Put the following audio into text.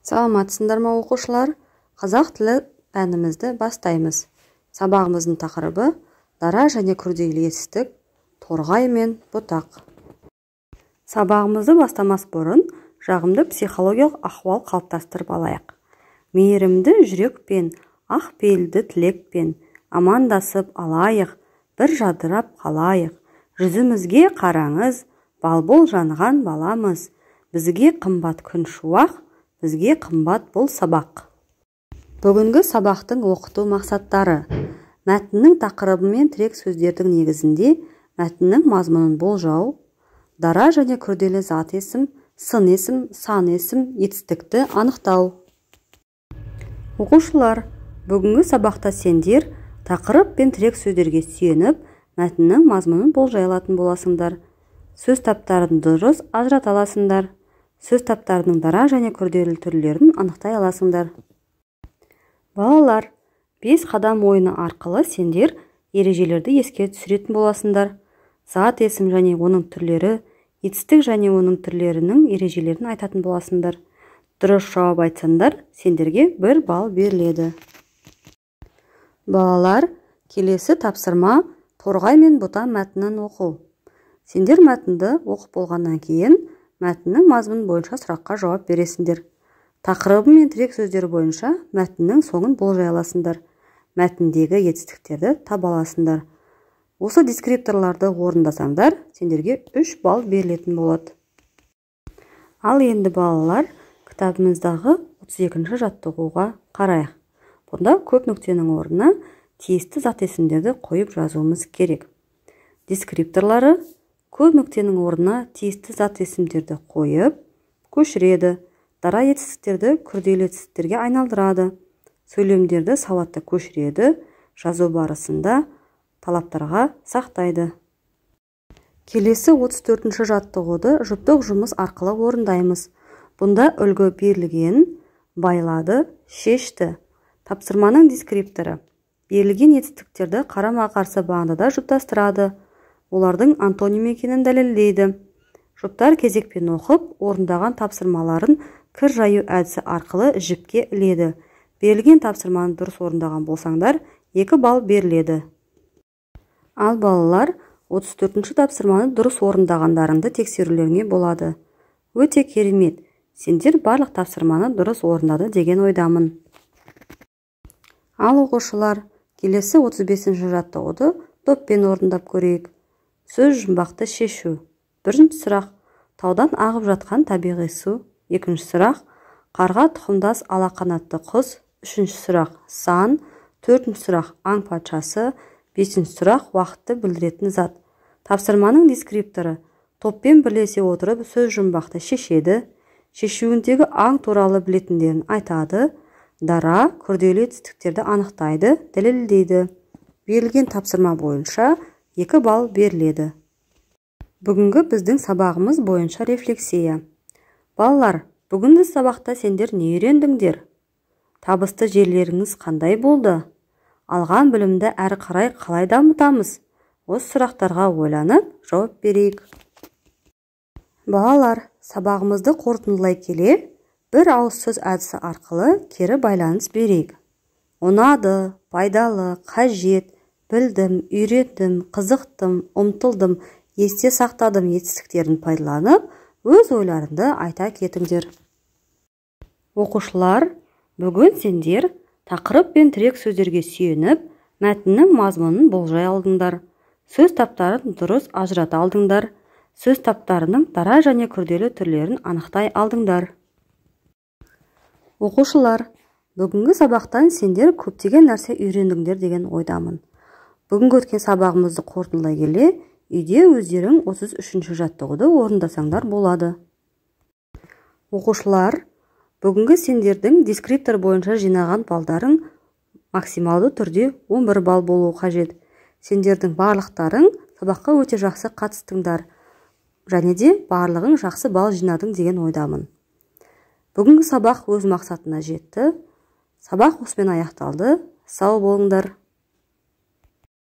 Саламатсыздар ма оқушылар? Қазақ тілі пәнімізді бастаймыз. Сабағымыздың тақырыбы дара және күрделі етістік, торғай мен бұтақ. Сабағымызды бастамас бұрын жағымды психологиялық ахуал қалыптастырып алайық. Мейірімді жүрекпен, ақ пейілді тілекпен амандасып алайық, бір жадырап қалайық. Жүзімізге қараңыз, балбол жанған баламыз. Бізге қымбат күн шуақ, бізге қымбат бұл сабақ. Бүгінгі сабақтың оқыту мақсаттары: мәтіннің тақырыбы мен тірек сөздердің негізінде мәтіннің мазмұнын болжау, дара және күрделі зат есім, сын есім, сан есім, етістікті анықтау. Оқушылар, бүгінгі сабақта сендер тақырып пен тірек сөздерге сүйеніп, мәтіннің мазмұнын болжай алатын боласыңдар. Сөз таптарын дұрыс ажырата аласыңдар. Сөз таптарының дара және күрделі түрлерін анықтай аласыңдар. Балалар, 5 қадам ойыны арқылы сендер ережелерді еске түсіретін боласыңдар. Зат есім және оның түрлері, етістік және оның түрлерінің ережелерін айтатын боласыңдар. Дұрыс жауап айтсаңдар, сендерге 1 балл беріледі. Балалар, келесі тапсырма торғай мен бұта мәтінін оқу. Сендер мәтінді оқып болғаннан кейін мәтіннің мазмұны бойынша сұраққа жауап бересіңдер. Тақырыбы мен тірек сөздері бойынша мәтіннің соңын болжай аласыңдар. Мәтіндегі етістіктерді таба аласыңдар. Осы дескрипторларды орындасаңдар, сендерге 3 балл берілетін болады. Ал енді балалар, кітабымыздағы 32-ші жаттығуға қарайық. Бұнда көп нүктенің орнына тиісті зат есімдерді қойып жазуымыз керек. Дескрипторлары көп нүктенің орнына тиісті зат есімдерді қойып, көшіреді, дара етістіктерді күрделі етістіктерге айналдырады, сөйлемдерді сауатты көшіреді, жазу барысында талаптарға сақтайды. Келесі 34-ші жаттығуды жұптық жұмыс арқылы орындаймыз. Бұнда үлгі берілген, байлады, шешті. Тапсырманың дескрипторы: берілген етістіктерді қарама-қарсы бағандада жұптастырады. Олардың антоним екенін дәлелдейді. Жұптар кезекпен оқып, орындаған тапсырмаларын кір жаю әдісі арқылы жіпке іледі. Берілген тапсырманы дұрыс орындаған болсаңдар, 2 балл беріледі. Ал балалар, 34-ші тапсырманы дұрыс орындағандарыңды тексерулеріңе болады. Өте керемет. Сендер барлық тапсырманы дұрыс орындады деген ойдамын. Ал оқушылар, келесі 35-ші жаттығуды доппен орындап көрейік. Сөз жұмбақты шешу. Бірінші сұрақ: таудан ағып жатқан табиғи су. Екінші сұрақ: қарға тұқымдас алақанатты құс. Үшінші сұрақ: сан. Төртінші сұрақ: аң патшасы. Бесінші сұрақ: уақытты білдіретін зат. Тапсырманың дескрипторы: топпен бірлесе отырып сөз жұмбақты шешеді, шешуіндегі аң туралы білетіндерін айтады, дара, күрделі етістіктерді анықтайды, дәлелдейді. Берілген тапсырма бойынша 2 балл беріледі. Бүгінгі біздің сабағымыз бойынша рефлексия. Балалар, бүгінгі сабақта сендер не үйрендіңдер? Табысты жерлеріңіз қандай болды? Алған білімді әрі қарай қалай дамытамыз? Осы сұрақтарға ойланып, жауап берейік. Балалар, сабағымызды қорытындылай келе, бір ауыз сөз әдісі арқылы кері байланыс берейік. Ұнады, пайдалы, қажет, білдім, үйрендім, қызықтым, ұмтылдым, есте сақтадым етістіктерін пайдаланып, өз ойларыңды айта кетіңдер. Оқушылар, бүгін сендер тақырып пен тірек сөздерге сүйеніп, мәтіннің мазмұнын болжай алдыңдар. Сөз таптарын дұрыс ажырата алдыңдар. Сөз таптарының дара және күрделі түрлерін анықтай алдыңдар. Оқушылар, бүгінгі сабақтан сендер көптеген нәрсе үйрендіңдер деген ойдамын. Бүгінгі өткен сабағымызды қорытындылай келе, үйде өздерің 33-ші жаттығуды орындасаңдар болады. Оқушылар, бүгінгі сендердің дескриптор бойынша жинаған балдарың максималды түрде 11 балл болуы қажет. Сендердің барлықтарың сабаққа өте жақсы қатыстыңдар, және де барлығың жақсы балл жинадың деген ойдамын. Бүгінгі сабақ өз мақсатына жетті. Сабақ осымен аяқталды. Сау болыңдар.